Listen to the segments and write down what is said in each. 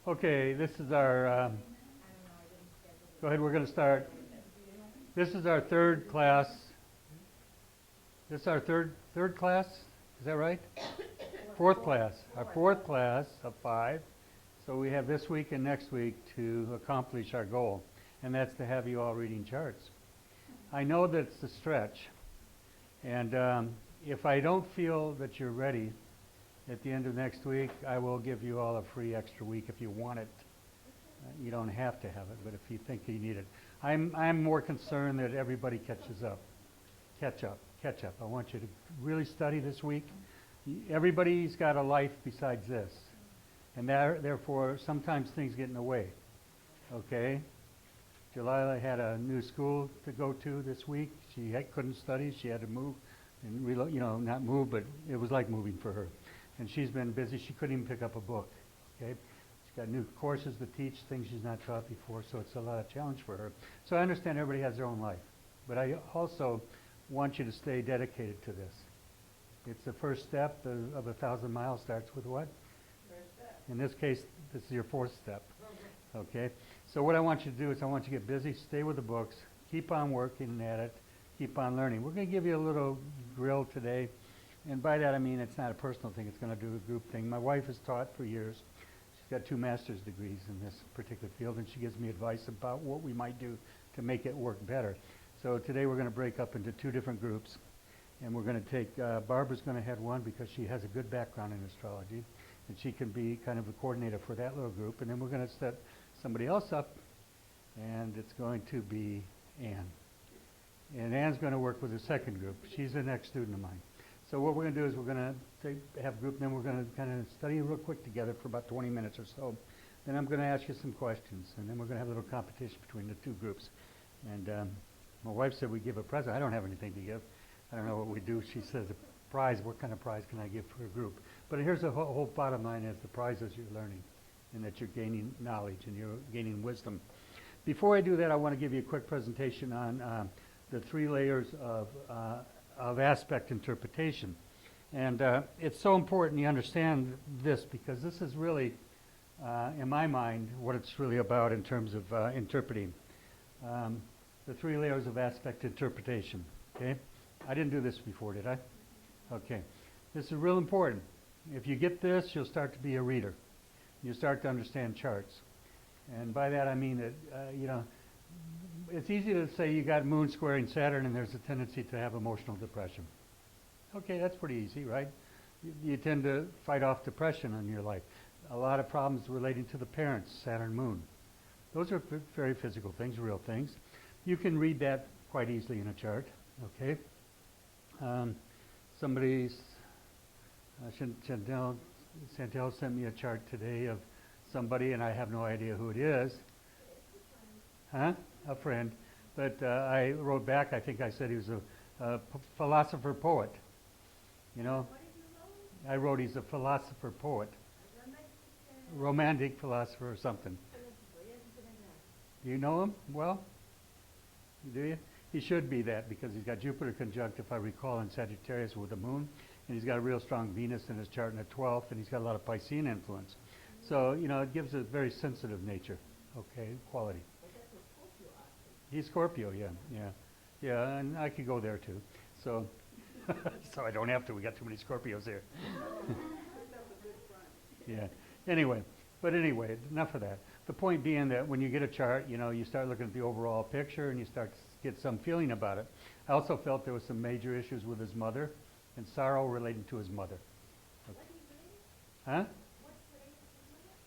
Okay, this is our, go ahead, we're going to start. This is our third class. This is our third class, is that right? Fourth class, our fourth class of 5. So we have this week and next week to accomplish our goal, and that's to have you all reading charts. I know that it's a stretch, and if I don't feel that you're ready at the end of next week, I will give you all a free extra week if you want it. You don't have to have it, but if you think you need it. I'm more concerned that everybody catches up. Catch up. I want you to really study this week. Everybody's got a life besides this, and therefore sometimes things get in the way. Okay? Delilah had a new school to go to this week. She couldn't study. She had to move, and not move, but it was like moving for her. And she's been busy. She couldn't even pick up a book. Okay? She's got new courses to teach, things she's not taught before, so it's a lot of challenge for her. So I understand everybody has their own life, but I also want you to stay dedicated to this. It's the first step of 1,000 miles. Starts with what? First step. In this case, this is your 4th step. Okay? So what I want you to do is I want you to get busy, stay with the books, keep on working at it, keep on learning. We're going to give you a little grill today. And by that I mean it's not a personal thing, it's going to do a group thing. My wife has taught for years. She's got 2 master's degrees in this particular field, and she gives me advice about what we might do to make it work better. So today we're going to break up into 2 different groups, and we're going to take, Barbara's going to head one because she has a good background in astrology, and she can be kind of a coordinator for that little group. And then we're going to set somebody else up, and it's going to be Ann. And Ann's going to work with the second group. She's an ex-student of mine. So what we're going to do is we're going to have a group, and then we're going to kind of study real quick together for about 20 minutes or so. Then I'm going to ask you some questions, and then we're going to have a little competition between the 2 groups. And my wife said we give a present. I don't have anything to give. I don't know what we do. She says a prize. What kind of prize can I give for a group? But here's the whole bottom line is the prize is you're learning, and that you're gaining knowledge and you're gaining wisdom. Before I do that, I want to give you a quick presentation on the 3 layers of aspect interpretation. And it's so important you understand this, because this is really, in my mind, what it's really about in terms of interpreting. The 3 layers of aspect interpretation. Okay? I didn't do this before, did I? Okay. This is real important. If you get this, you'll start to be a reader. You start to understand charts. And by that I mean that, it's easy to say you got Moon squaring Saturn and there's a tendency to have emotional depression. Okay, that's pretty easy, right? You tend to fight off depression in your life. A lot of problems relating to the parents, Saturn, Moon. Those are very physical things, real things. You can read that quite easily in a chart, okay? Chantel sent me a chart today of somebody, and I have no idea who it is. Huh? A friend. But I wrote back, I think I said he was a philosopher poet. You know? What did you wrote? I wrote he's a philosopher poet. Romantic philosopher or something. Do you know him? Well? Do you? He should be that, because he's got Jupiter conjunct, if I recall, in Sagittarius with the Moon, and he's got a real strong Venus in his chart in the 12th, and he's got a lot of Piscean influence. So, it gives a very sensitive nature, okay, quality. He's Scorpio, yeah, and I could go there too. So, so I don't have to. We got too many Scorpios here. Yeah. Anyway, enough of that. The point being that when you get a chart, you start looking at the overall picture and you start to get some feeling about it. I also felt there was some major issues with his mother and sorrow relating to his mother. Okay. Huh?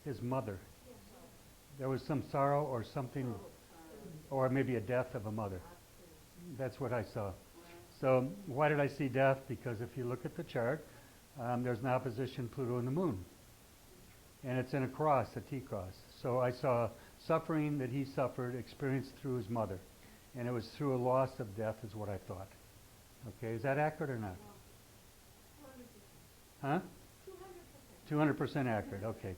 His mother. There was some sorrow or something, or maybe a death of a mother. That's what I saw. So why did I see death? Because if you look at the chart, there's an opposition Pluto and the Moon. And it's in a cross, a T-cross. So I saw suffering that he suffered, experienced through his mother. And it was through a loss of death is what I thought. Okay, is that accurate or not? 200%. Huh? 200% accurate, okay.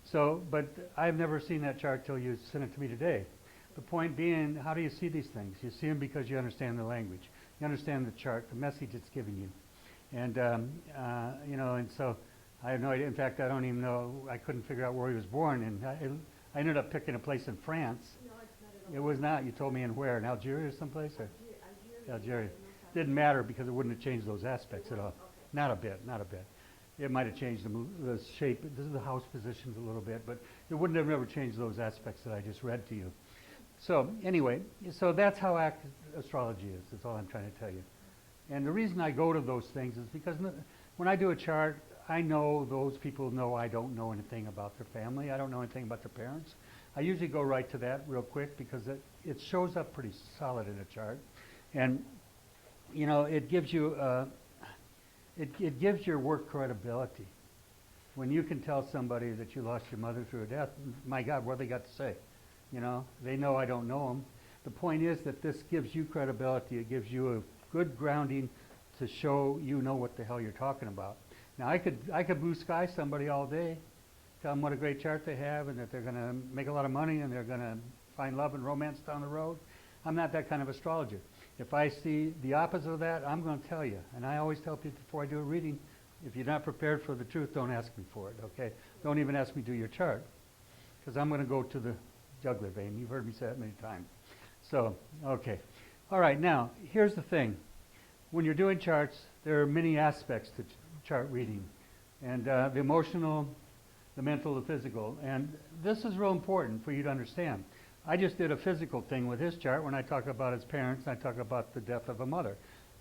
So, but I've never seen that chart till you sent it to me today. The point being, how do you see these things? You see them because you understand the language. You understand the chart, the message it's giving you. And, and so I have no idea. In fact, I don't even know. I couldn't figure out where he was born, and I ended up picking a place in France. No, it's not at It all. was not. You told me in where? In Algeria or someplace? Or? Algeria. No time. Didn't matter because it wouldn't have changed those aspects at all. Okay. Not a bit, not a bit. It might have changed the shape, this is the house positions a little bit, but it wouldn't have ever changed those aspects that I just read to you. So anyway, so that's how astrology is. That's all I'm trying to tell you. And the reason I go to those things is because when I do a chart, I know those people know I don't know anything about their family. I don't know anything about their parents. I usually go right to that real quick because it shows up pretty solid in a chart. And, you know, it gives you, it gives your work credibility. When you can tell somebody that you lost your mother through a death, my God, what they got to say? You know, they know I don't know them. The point is that this gives you credibility. It gives you a good grounding to show you know what the hell you're talking about. Now, I could blue sky somebody all day, tell them what a great chart they have and that they're going to make a lot of money and they're going to find love and romance down the road. I'm not that kind of astrologer. If I see the opposite of that, I'm going to tell you. And I always tell people before I do a reading, if you're not prepared for the truth, don't ask me for it, okay? Don't even ask me to do your chart, because I'm going to go to the jugular vein. You've heard me say that many times. So, okay. All right, now, here's the thing. When you're doing charts, there are many aspects to chart reading. And the emotional, the mental, the physical. And this is real important for you to understand. I just did a physical thing with his chart when I talk about his parents, and I talk about the death of a mother.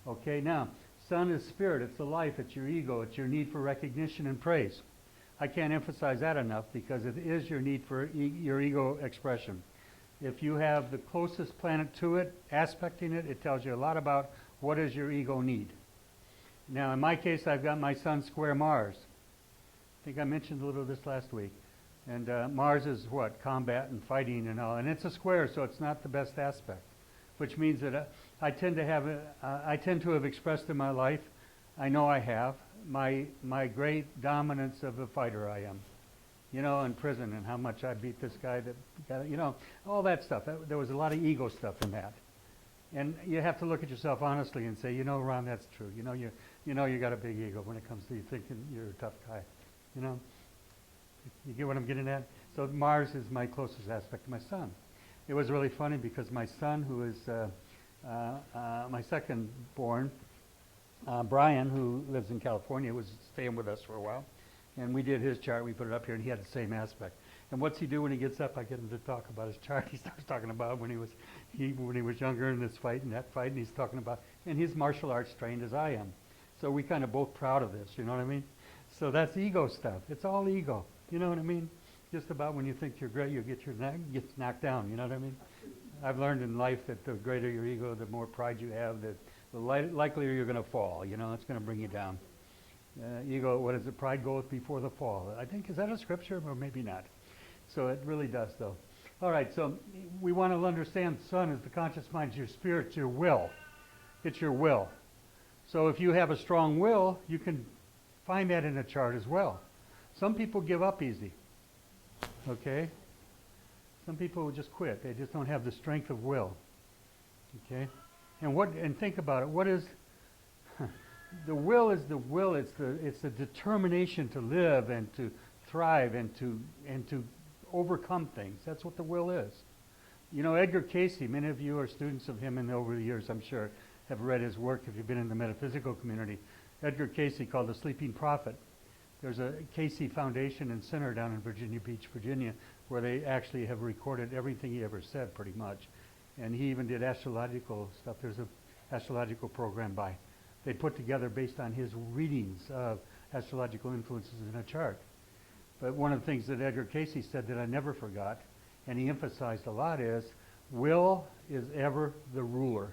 Okay, now, sun is spirit, it's the life, it's your ego, it's your need for recognition and praise. I can't emphasize that enough because it is your need for your ego expression. If you have the closest planet to it, aspecting it, it tells you a lot about what does your ego need. Now, in my case, I've got my sun square Mars. I think I mentioned a little of this last week. And Mars is what? Combat and fighting and all. And it's a square, so it's not the best aspect. Which means that I tend to have expressed in my life, I know I have, my great dominance of a fighter I am. You know, in prison and how much I beat this guy that got, you know, all that stuff. There was a lot of ego stuff in that. And you have to look at yourself honestly and say, you know, Ron, that's true. You know you got a big ego when it comes to you thinking you're a tough guy. You know? You get what I'm getting at? So Mars is my closest aspect to my sun. It was really funny because my son, who is my second born, Brian, who lives in California, was staying with us for a while. And we did his chart, we put it up here, and he had the same aspect. And what's he do when he gets up? I get him to talk about his chart. He starts talking about when he was younger in this fight and that fight, and he's talking about, and he's martial arts trained as I am. So we kind of both proud of this, you know what I mean? So that's ego stuff. It's all ego. You know what I mean? Just about when you think you're great, you get gets knocked down. You know what I mean? I've learned in life that the greater your ego, the more pride you have, the likelier you're going to fall. You know, it's going to bring you down. Ego, what is it? Pride goeth before the fall. I think, is that a scripture or maybe not? So it really does, though. All right, so we want to understand sun is the conscious mind, it's your spirit, it's your will. It's your will. So if you have a strong will, you can find that in a chart as well. Some people give up easy, okay? Some people just quit. They just don't have the strength of will, okay? And think about it. What is the will? Is the will? It's the determination to live and to thrive and to overcome things. That's what the will is. You know, Edgar Cayce. Many of you are students of him, and over the years, I'm sure, have read his work. If you've been in the metaphysical community, Edgar Cayce, called the Sleeping Prophet. There's a Cayce Foundation and Center down in Virginia Beach, Virginia, where they actually have recorded everything he ever said, pretty much. And he even did astrological stuff. There's an astrological program they put together based on his readings of astrological influences in a chart. But one of the things that Edgar Cayce said that I never forgot, and he emphasized a lot, is will is ever the ruler.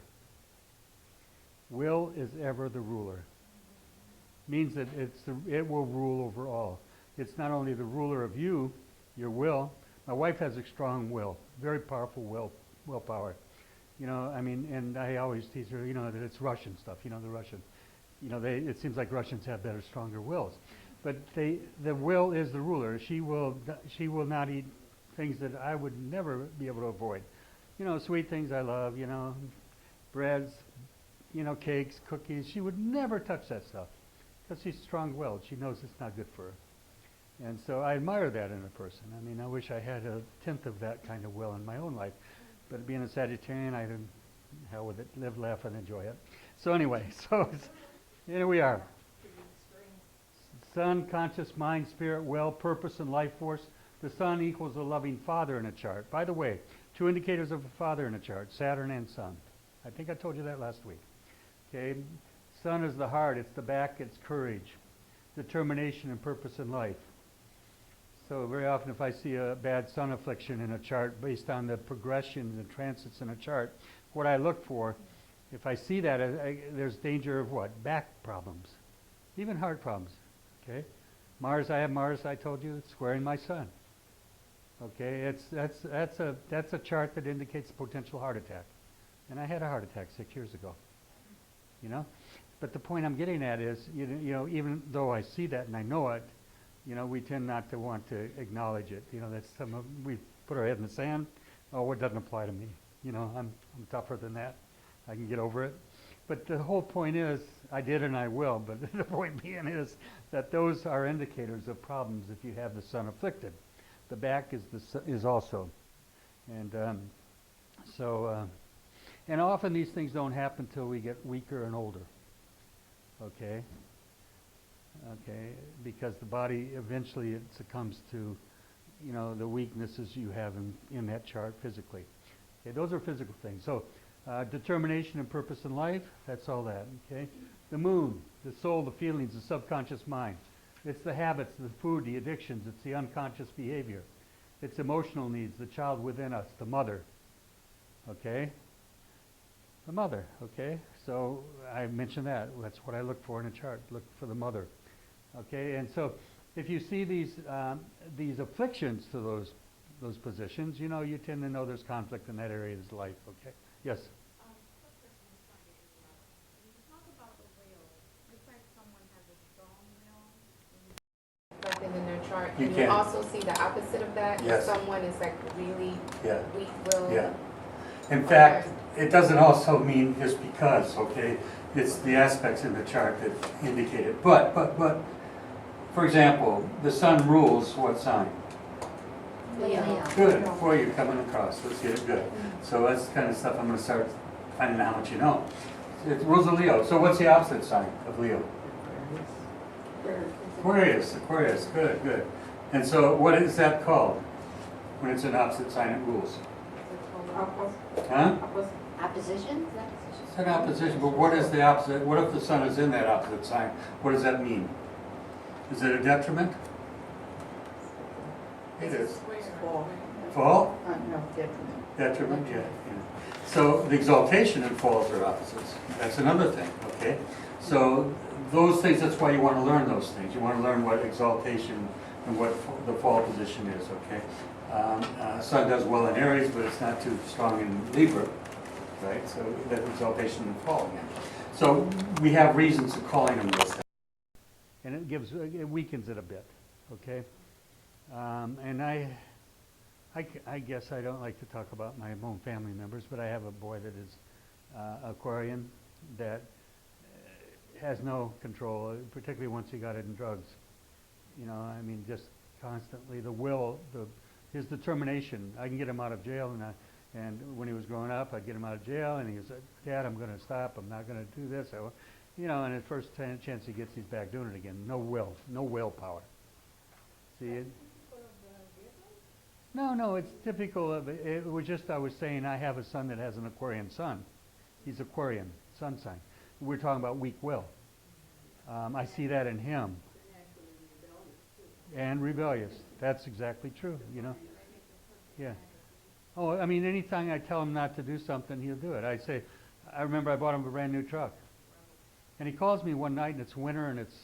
Will is ever the ruler. Means that it will rule over all. It's not only the ruler of you, your will. My wife has a strong will, very powerful willpower. You know, I mean, and I always tease her, you know, that it's Russian stuff. You know, the Russian. You know, it seems like Russians have better, stronger wills. But the will is the ruler. She will not eat things that I would never be able to avoid. You know, sweet things I love. You know, breads, you know, cakes, cookies. She would never touch that stuff. because she's strong-willed. She knows it's not good for her. And so I admire that in a person. I mean, I wish I had a tenth of that kind of will in my own life. But being a Sagittarian, I didn't, hell with it, live, laugh, and enjoy it. So anyway, here we are. Sun, conscious mind, spirit, will, purpose, and life force. The sun equals a loving father in a chart. By the way, 2 indicators of a father in a chart, Saturn and sun. I think I told you that last week. Okay, sun is the heart, it's the back, it's courage, determination, and purpose in life. So very often if I see a bad sun affliction in a chart based on the progression, the transits in a chart, what I look for, if I see that, there's danger of what? Back problems, even heart problems. Okay, Mars, I have Mars, I told you, it's squaring my sun. Okay, that's a chart that indicates potential heart attack. And I had a heart attack 6 years ago, you know. But the point I'm getting at is, you know, even though I see that and I know it, you know, we tend not to want to acknowledge it. You know, that's we put our head in the sand. Oh, it doesn't apply to me. You know, I'm tougher than that. I can get over it. But the whole point is, I did and I will. But the point being is that those are indicators of problems if you have the sun afflicted. The back is also, and and often these things don't happen until we get weaker and older. Okay, because the body eventually it succumbs to, you know, the weaknesses you have in that chart physically. Okay, those are physical things. So determination and purpose in life, that's all that. Okay, the moon, the soul, the feelings, the subconscious mind. It's the habits, the food, the addictions. It's the unconscious behavior. It's emotional needs, the child within us, the mother. Okay, the mother. Okay, so I mentioned that. That's what I look for in a chart. Look for the mother. Okay, and so if you see these afflictions to those positions, you know, you tend to know there's conflict in that area of his life. Okay, yes. What person is trying to interrupt? When you talk about the will, it's like someone has a strong will. Reflecting in their chart, You and can. you also see the opposite of that. Yes. Someone is like really Yeah. weak will. Yeah. In fact, it doesn't also mean just because, okay? It's the aspects in the chart that indicate it. But, for example, the sun rules what sign? Leo. Good, for you coming across. Let's get it good. So that's the kind of stuff I'm going to start finding out how much you know. It rules of Leo. So what's the opposite sign of Leo? Aquarius. Aquarius. Good. And so what is that called when it's an opposite sign it rules? Huh? Opposition? It's an opposition, but what is the opposite? What if the sun is in that opposite sign? What does that mean? Is it a detriment? It is. Fall? No, detriment. Detriment, yeah. So the exaltation and falls are opposites. That's another thing, okay? So those things, that's why you want to learn those things. You want to learn what exaltation and what the fall position is, okay? Sun does well in Aries, but it's not too strong in Libra, right? So that exaltation and fall again. So we have reasons of calling them those things. And it weakens it a bit, okay? And I guess I don't like to talk about my own family members, but I have a boy that is Aquarian that has no control, particularly once he got in drugs. You know, I mean, just constantly the will, his determination. I can get him out of jail, and when he was growing up, I'd get him out of jail, and he was like, "Dad, I'm going to stop. I'm not going to do this." You know, and at first chance he gets, he's back doing it again. No willpower. See it? No, it's typical of it. Was just I was saying I have a son that has an Aquarian sun. He's Aquarian, sun sign. We're talking about weak will. I see that in him. And rebellious. That's exactly true, you know. Yeah. Oh, I mean, anytime I tell him not to do something, he'll do it. I remember I bought him a brand new truck. And he calls me one night, and it's winter, and it's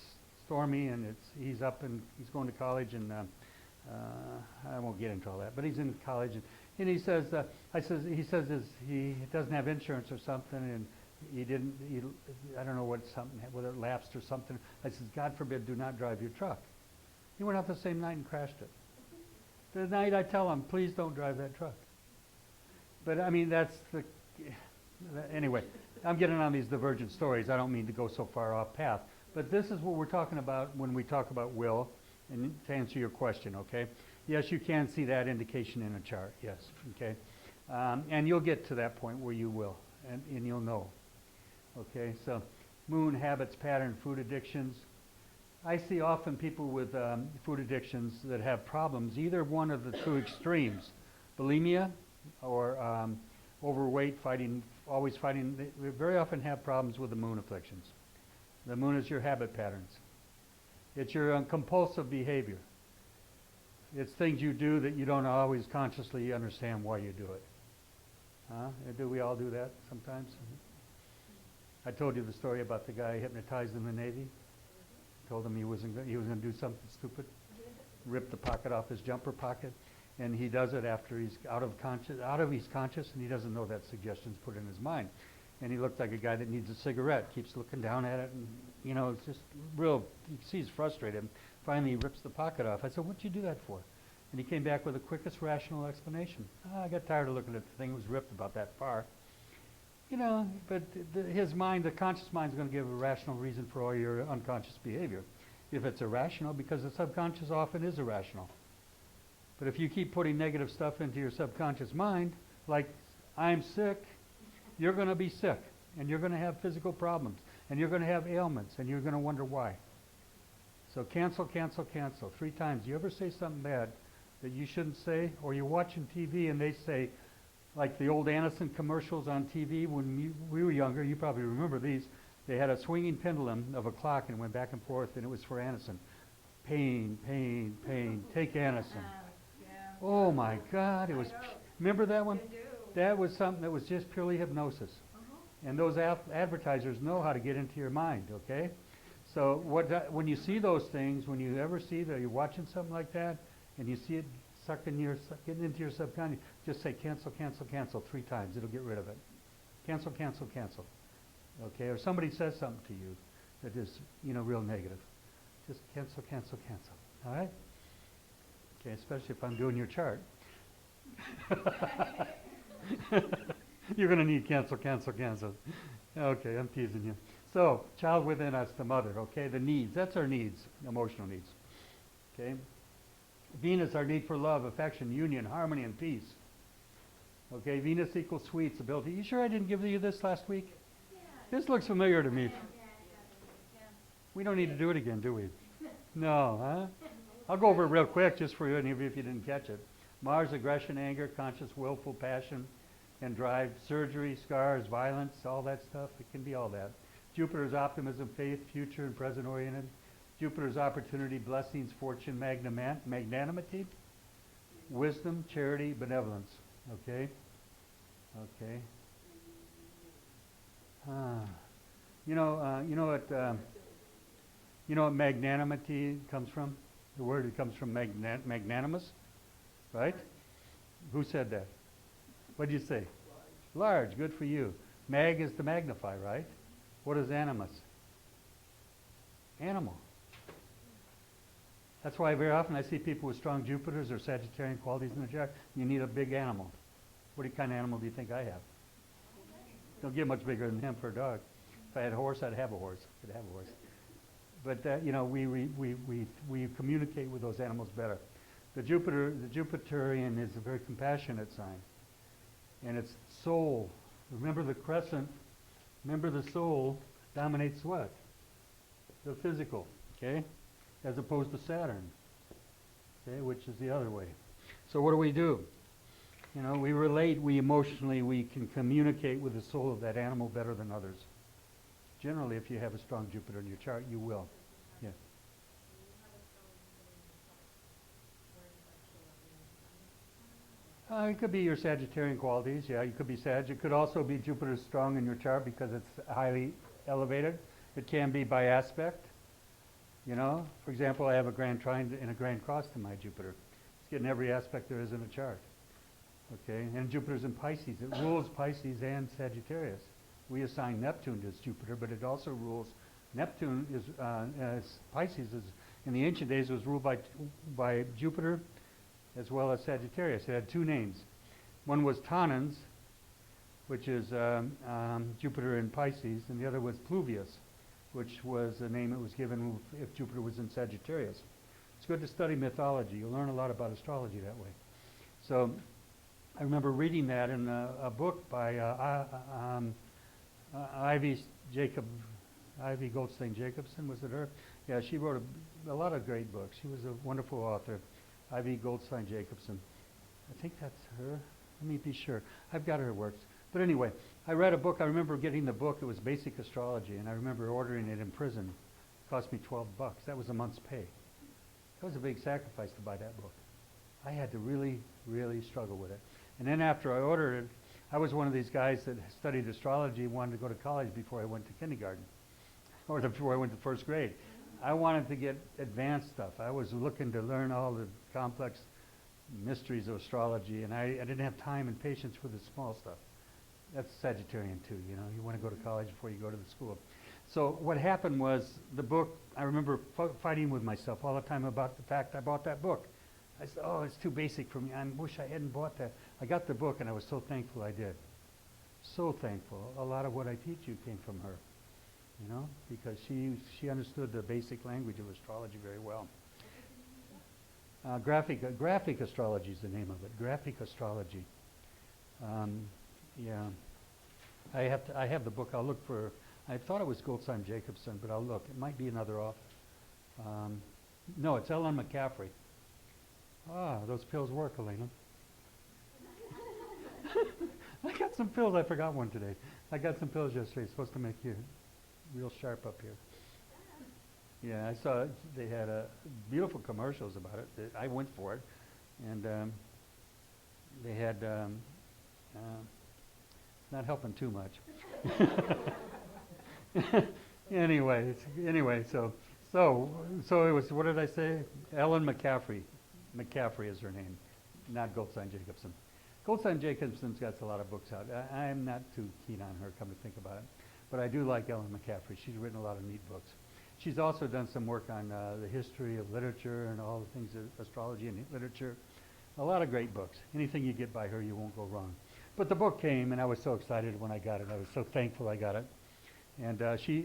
stormy, and he's up, and he's going to college, and I won't get into all that, but he's in college, and he says, he doesn't have insurance or something, and I don't know whether it lapsed or something. I said, God forbid, do not drive your truck. He went out the same night and crashed it. The night I tell him, please don't drive that truck. But I mean, anyway, I'm getting on these divergent stories. I don't mean to go so far off path, But this is what we're talking about when we talk about will, and to answer your question, okay? Yes, you can see that indication in a chart, yes, okay? And you'll get to that point where you will, and you'll know, okay? So, moon, habits, pattern, food addictions. I see often people with food addictions that have problems, either one of the two extremes, bulimia or overweight, always fighting. They very often have problems with the moon afflictions. The moon is your habit patterns. It's your compulsive behavior. It's things you do that you don't always consciously understand why you do it. Huh? Do we all do that sometimes? I told you the story about the guy hypnotized in the Navy. Told him he was going to do something stupid, ripped the pocket off his jumper pocket, and he does it after he's out of his conscious, and he doesn't know that suggestion's put in his mind. And he looked like a guy that needs a cigarette, keeps looking down at it, and it's just real. You see he's frustrated. Finally, he rips the pocket off. I said, "What'd you do that for?" And he came back with the quickest rational explanation. I got tired of looking at the thing. It was ripped about that far. But his mind, the conscious mind, is going to give a rational reason for all your unconscious behavior. If it's irrational, because the subconscious often is irrational. But if you keep putting negative stuff into your subconscious mind, like, I'm sick, you're going to be sick, and you're going to have physical problems, and you're going to have ailments, and you're going to wonder why. So cancel, cancel, cancel 3 times. You ever say something bad that you shouldn't say, or you're watching TV and they say, like the old Anison commercials on TV when we were younger, you probably remember these. They had a swinging pendulum of a clock and went back and forth, and it was for Anison. Pain, pain, pain, take Anison. Oh my God, it was, remember that one? That was something that was just purely hypnosis. And those advertisers know how to get into your mind, okay? So when you see those things, when you ever see that you're watching something like that, and you see it getting into your subconscious, just say cancel, cancel, cancel 3 times. It'll get rid of it. Cancel, cancel, cancel. Okay? Or somebody says something to you that is, real negative. Just cancel, cancel, cancel. All right? Okay, especially if I'm doing your chart. You're going to need cancel, cancel, cancel. Okay, I'm teasing you. So, child within us, the mother, okay? The needs. That's our needs, emotional needs. Okay? Venus, our need for love, affection, union, harmony, and peace. Okay, Venus equals sweet, stability. You sure I didn't give you this last week? Yeah. This looks familiar to me. Yeah. We don't need to do it again, do we? No, huh? I'll go over it real quick just for any of you if you didn't catch it. Mars, aggression, anger, conscious, willful, passion, and drive, surgery, scars, violence, all that stuff. It can be all that. Jupiter's optimism, faith, future, and present oriented. Jupiter's opportunity, blessings, fortune, magnanimity, wisdom, charity, benevolence. Okay? Okay. You know what magnanimity comes from? The word it comes from magnanimous, right? Who said that? What did you say? Large. Good for you. Mag is to magnify, right? What is animus? Animal. That's why very often I see people with strong Jupiters or Sagittarian qualities in the chart. You need a big animal. What kind of animal do you think I have? Don't get much bigger than him for a dog. If I had a horse, I'd have a horse. I'd have a horse. But we communicate with those animals better. The Jupiterian is a very compassionate sign, and it's soul. Remember the crescent. Remember the soul dominates what? The physical. Okay. As opposed to Saturn, okay, which is the other way. So what do? We relate, we emotionally, we can communicate with the soul of that animal better than others. Generally, if you have a strong Jupiter in your chart, you will. Yeah. It could be your Sagittarian qualities, yeah, you could be Sag. It could also be Jupiter strong in your chart because it's highly elevated. It can be by aspect. For example, I have a grand trine and a grand cross to my Jupiter. It's getting every aspect there is in a chart. Okay, and Jupiter's in Pisces. It rules Pisces and Sagittarius. We assign Neptune to Jupiter, but it also rules. Neptune is Pisces is in the ancient days was ruled by Jupiter as well as Sagittarius. It had 2 names. One was Tanens, which is Jupiter in Pisces, and the other was Pluvius, which was the name it was given if Jupiter was in Sagittarius. It's good to study mythology. You'll learn a lot about astrology that way. So I remember reading that in a book by Ivy Goldstein Jacobson, was it her? Yeah, she wrote a lot of great books. She was a wonderful author, Ivy Goldstein Jacobson. I think that's her. Let me be sure. I've got her works. But anyway, I read a book. I remember getting the book. It was Basic Astrology, and I remember ordering it in prison. It cost me $12. That was a month's pay. That was a big sacrifice to buy that book. I had to really, really struggle with it. And then after I ordered it, I was one of these guys that studied astrology and wanted to go to college before I went to kindergarten, or before I went to first grade. I wanted to get advanced stuff. I was looking to learn all the complex mysteries of astrology, and I didn't have time and patience for the small stuff. That's Sagittarian too, you know. You want to go to college before you go to the school. So what happened was the book, I remember fighting with myself all the time about the fact I bought that book. I said, oh, it's too basic for me. I wish I hadn't bought that. I got the book, and I was so thankful I did. So thankful. A lot of what I teach you came from her, you know, because she understood the basic language of astrology very well. Graphic astrology is the name of it. Graphic astrology. Yeah. I have the book. I'll look for. I thought it was Goldstein Jacobson, but I'll look. It might be another author. No, it's Ellen McCaffrey. Ah, those pills work, Elena. I got some pills. I forgot one today. I got some pills yesterday. It's supposed to make you real sharp up here. Yeah, I saw they had beautiful commercials about it. I went for it, and they had not helping too much. Anyway, so it was. What did I say? Ellen McCaffrey. McCaffrey is her name, not Goldstein Jacobson. Goldstein Jacobson's got a lot of books out. I'm not too keen on her, come to think about it. But I do like Ellen McCaffrey. She's written a lot of neat books. She's also done some work on the history of literature and all the things of astrology and literature. A lot of great books. Anything you get by her, you won't go wrong. But the book came, and I was so excited when I got it. I was so thankful I got it. And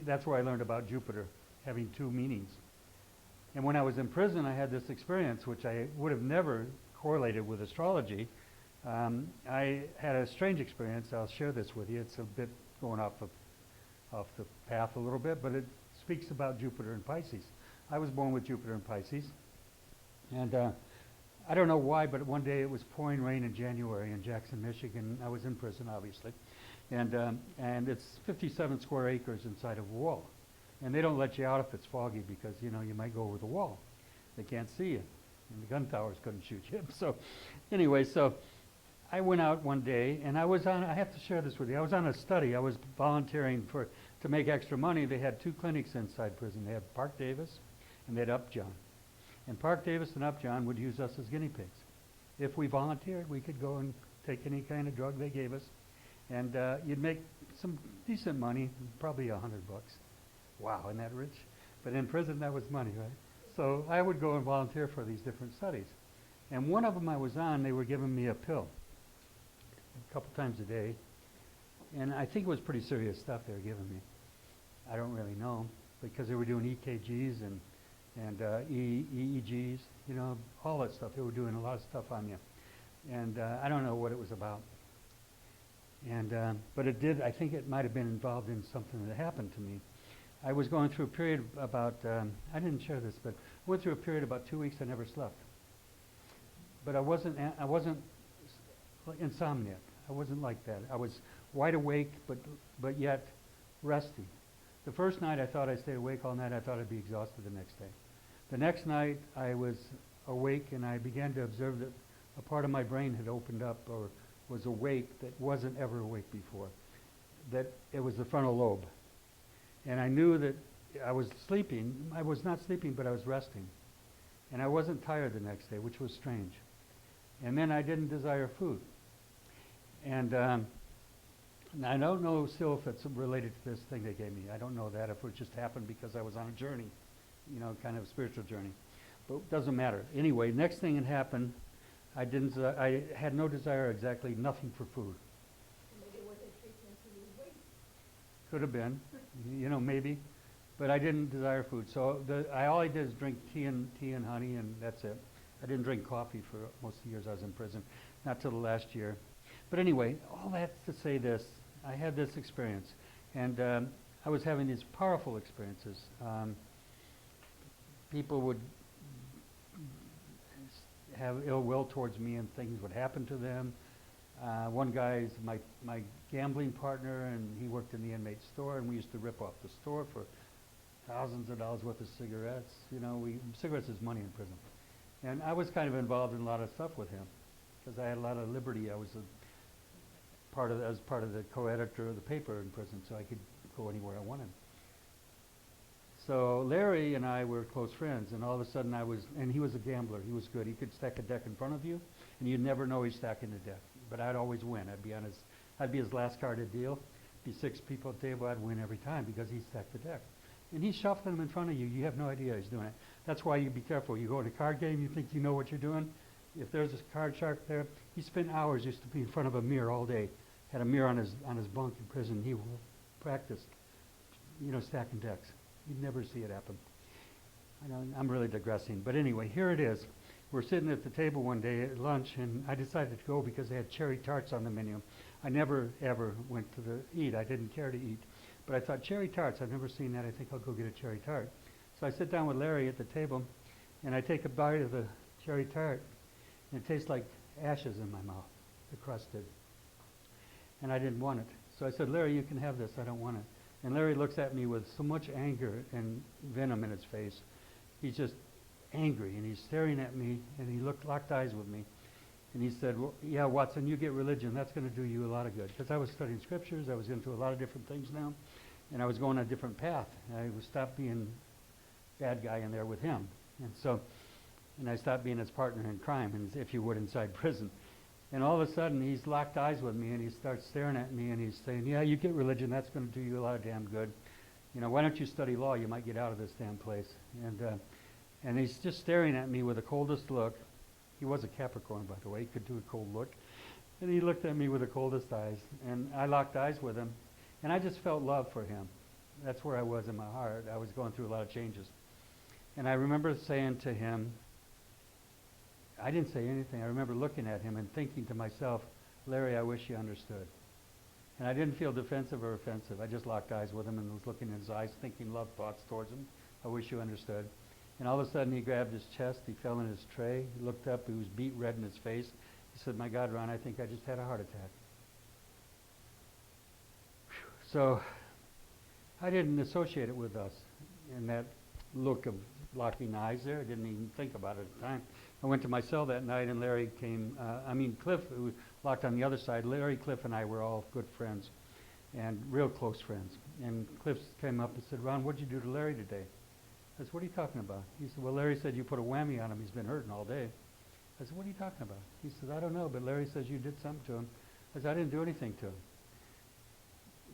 that's where I learned about Jupiter having two meanings. And when I was in prison, I had this experience, which I would have never correlated with astrology. I had a strange experience. I'll share this with you. It's a bit going off the path a little bit, but it speaks about Jupiter and Pisces. I was born with Jupiter and Pisces, and I don't know why, but one day it was pouring rain in January in Jackson, Michigan. I was in prison, obviously, and it's 57 square acres inside of a wall. And they don't let you out if it's foggy because, you know, you might go over the wall. They can't see you. And the gun towers couldn't shoot you. So anyway, so I went out one day, and I have to share this with you. I was on a study. I was volunteering to make extra money. They had two clinics inside prison. They had Park Davis, and they had Upjohn. And Park Davis and Upjohn would use us as guinea pigs. If we volunteered, we could go and take any kind of drug they gave us, and you'd make some decent money, probably $100. Wow, isn't that rich? But in prison, that was money, right? So I would go and volunteer for these different studies. And one of them I was on, they were giving me a pill a couple times a day. And I think it was pretty serious stuff they were giving me. I don't really know, because they were doing EKGs and EEGs, you know, all that stuff. They were doing a lot of stuff on you. And I don't know what it was about. And but it did, I think it might have been involved in something that happened to me. I was going through a period about, I didn't share this, but I went through a period about 2 weeks I never slept. But I wasn't insomniac. I wasn't like that. I was wide awake, but yet resting. The first night I thought I stayed awake all night. I thought I'd be exhausted the next day. The next night I was awake, and I began to observe that a part of my brain had opened up or was awake that wasn't ever awake before. That it was the frontal lobe. And I knew that I was sleeping. I was not sleeping, but I was resting. And I wasn't tired the next day, which was strange. And then I didn't desire food. And I don't know still if it's related to this thing they gave me. I don't know that, if it just happened because I was on a journey, you know, kind of a spiritual journey. But it doesn't matter. Anyway, next thing that happened, I had no desire, exactly nothing for food. Maybe it was a treatment to lose weight. Could have been, you know, maybe. but I didn't desire food. So all I did is drink tea and honey, and that's it. I didn't drink coffee for most of the years I was in prison, not till the last year. But anyway, all that's to say this: I had this experience, and I was having these powerful experiences. People would have ill will towards me, and things would happen to them. One guy is my gambling partner, and he worked in the inmate store, and we used to rip off the store for thousands of dollars worth of cigarettes. You know, cigarettes is money in prison. And I was kind of involved in a lot of stuff with him because I had a lot of liberty. I was part of the co-editor of the paper in prison, so I could go anywhere I wanted. So Larry and I were close friends, and all of a sudden and he was a gambler. He was good. He could stack a deck in front of you, and you'd never know he's stacking the deck. But I'd always win. I'd be his last card of deal. Be 6 people at the table. I'd win every time because he stacked the deck. And he's shuffling them in front of you. You have no idea he's doing it. That's why you be careful. You go in a card game, you think you know what you're doing. If there's a card shark there, he spent hours, used to be in front of a mirror all day. Had a mirror on his bunk in prison. He practiced, stacking decks. You'd never see it happen. I'm really digressing. But anyway, here it is. We're sitting at the table one day at lunch, and I decided to go because they had cherry tarts on the menu. I never, ever went to eat. I didn't care to eat. But I thought, cherry tarts, I've never seen that. I think I'll go get a cherry tart. So I sit down with Larry at the table, and I take a bite of the cherry tart, and it tastes like ashes in my mouth, the crust did. And I didn't want it. So I said, Larry, you can have this. I don't want it. And Larry looks at me with so much anger and venom in his face. He's just angry, and he's staring at me, and he locked eyes with me. And he said, well, yeah, Watson, you get religion. That's going to do you a lot of good. Because I was studying scriptures. I was into a lot of different things now. And I was going a different path. I would stop being bad guy in there with him. And I stopped being his partner in crime, and if you would, inside prison. And all of a sudden, he's locked eyes with me, and he starts staring at me, and he's saying, yeah, you get religion. That's going to do you a lot of damn good. Why don't you study law? You might get out of this damn place. And he's just staring at me with the coldest look. He was a Capricorn, by the way. He could do a cold look. And he looked at me with the coldest eyes. And I locked eyes with him. And I just felt love for him. That's where I was in my heart. I was going through a lot of changes. And I remember saying to him, I didn't say anything. I remember looking at him and thinking to myself, Larry, I wish you understood. And I didn't feel defensive or offensive. I just locked eyes with him and was looking in his eyes, thinking love thoughts towards him. I wish you understood. And all of a sudden, he grabbed his chest. He fell in his tray. He looked up. He was beet red in his face. He said, my God, Ron, I think I just had a heart attack. Whew. So I didn't associate it with us in that look of locking eyes there. I didn't even think about it at the time. I went to my cell that night, and Larry came. Cliff, who locked on the other side. Larry, Cliff, and I were all good friends and real close friends. And Cliff came up and said, Ron, what'd you do to Larry today? I said, what are you talking about? He said, well, Larry said you put a whammy on him. He's been hurting all day. I said, what are you talking about? He said, I don't know, but Larry says you did something to him. I said, I didn't do anything to him.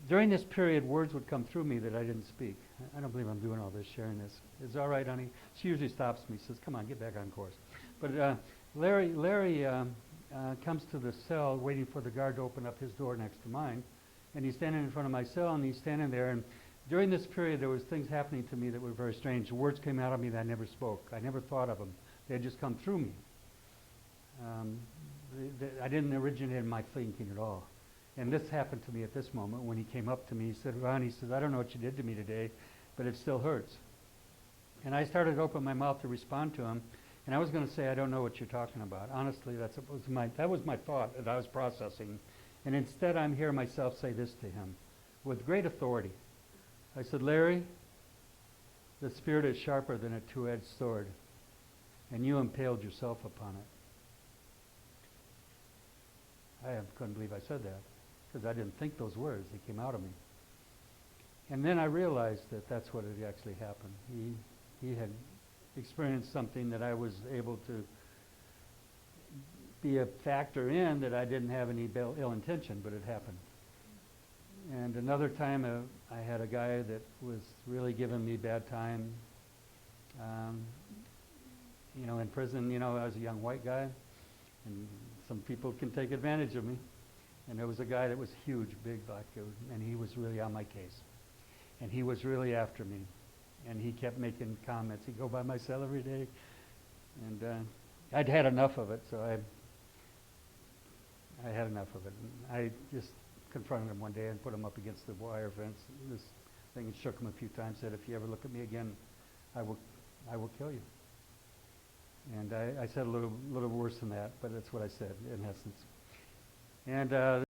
During this period, words would come through me that I didn't speak. I don't believe I'm doing all this, sharing this. It's all right, honey. She usually stops me, says, come on, get back on course. But Larry comes to the cell waiting for the guard to open up his door next to mine. And he's standing in front of my cell, and he's standing there. And during this period, there was things happening to me that were very strange. Words came out of me that I never spoke. I never thought of them. They had just come through me. I didn't originate in my thinking at all. And this happened to me at this moment when he came up to me. He said, Ron, he says, I don't know what you did to me today, but it still hurts. And I started to open my mouth to respond to him. And I was going to say, I don't know what you're talking about. Honestly, that was my thought that I was processing. And instead, I'm hearing myself say this to him with great authority. I said, Larry, the spirit is sharper than a two-edged sword, and you impaled yourself upon it. I couldn't believe I said that, because I didn't think those words. They came out of me. And then I realized that that's what had actually happened. He had experienced something that I was able to be a factor in that I didn't have any ill intention, but it happened. And another time I had a guy that was really giving me bad time. In prison, I was a young white guy, and some people can take advantage of me. And there was a guy that was huge, big black dude, and he was really on my case. And he was really after me. And he kept making comments. He'd go by my cell every day. And I'd had enough of it, so I had enough of it. And I just confronted him one day and put him up against the wire fence. This thing and shook him a few times, said, if you ever look at me again, I will kill you. And I said a little worse than that, but that's what I said in essence. And